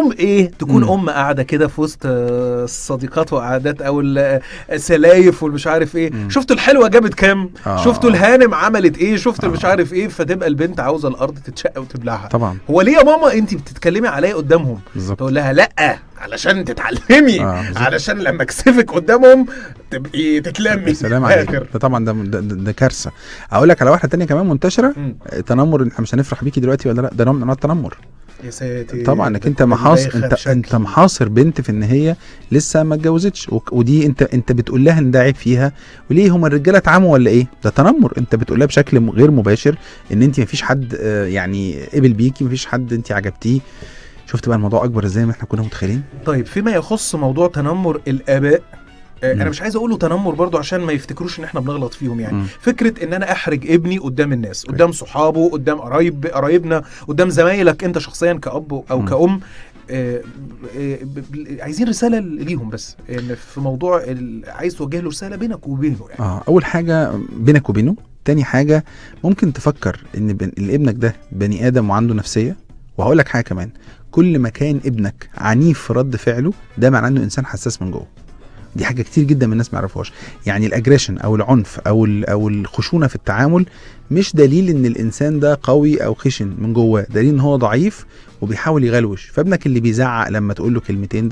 يوم ايه تكون ام قاعده كده في وسط الصديقات وقعدات او السلايف والمش عارف ايه، شفتوا الحلوه جابت كام، شفتوا الهانم عملت ايه، شفتوا مش عارف ايه، فتبقى البنت عاوزه الارض تتشق وتبلعها. طبعا هو ليه يا ماما انت بتتكلمي عليا قدامهم؟ تقول لها لا علشان تتعلمي، علشان لما اكسفك قدامهم تبقي تتلمي. سلام عليك. ده طبعا ده كارثه. اقول لك على واحده تانية كمان منتشره، تنمر. احنا مش هنفرح بيكي دلوقتي ولا لا، ده نوع من انواع التنمر. يا ساتر طبعا انك انت انت محاصر بنت في ان هي لسه ما اتجوزتش، ودي انت بتقول لها ان ده عيب فيها، وليه هم الرجاله اتعموا ولا ايه؟ ده تنمر. انت بتقول لها بشكل غير مباشر ان انت مفيش حد يعني قبل بيكي، مفيش حد انت عجبتيه. شفت بقى الموضوع اكبر ازاي ما احنا كنا متخيلين. طيب فيما يخص موضوع تنمر الاباء، انا مش عايز اقوله تنمر برضو عشان ما يفتكروش ان احنا بنغلط فيهم يعني. فكره ان انا احرج ابني قدام الناس، قدام صحابه، قدام قرايبنا، قدام زمايلك انت شخصيا كأب او كأم. عايزين رساله ليهم بس ان في موضوع عايز توجه له رساله بينك وبينه يعني. اول حاجه بينك وبينه. تاني حاجه ممكن تفكر ان ابنك ده بني ادم وعنده نفسيه. وهقول لك حاجه كمان، كل ما كان ابنك عنيف في رد فعله ده معناه انه انسان حساس من جوه. دي حاجه كتير جدا من الناس ما يعرفوهاش. يعني الاجريشن او العنف او الخشونه في التعامل مش دليل ان الانسان ده قوي او خشن من جوه، دليل ان هو ضعيف وبيحاول يغلوش. فابنك اللي بيزعق لما تقول له كلمتين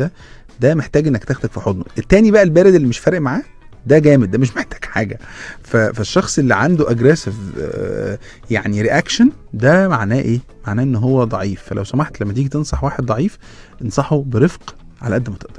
ده محتاج انك تاخدك في حضنه. التاني بقى البارد اللي مش فارق معاه ده جامد، ده مش محتاج حاجه. فالشخص اللي عنده اجريسيف يعني رياكشن ده معناه ايه؟ معناه ان هو ضعيف. فلو سمحت لما تيجي تنصح واحد ضعيف انصحه برفق على قد ما تقدر.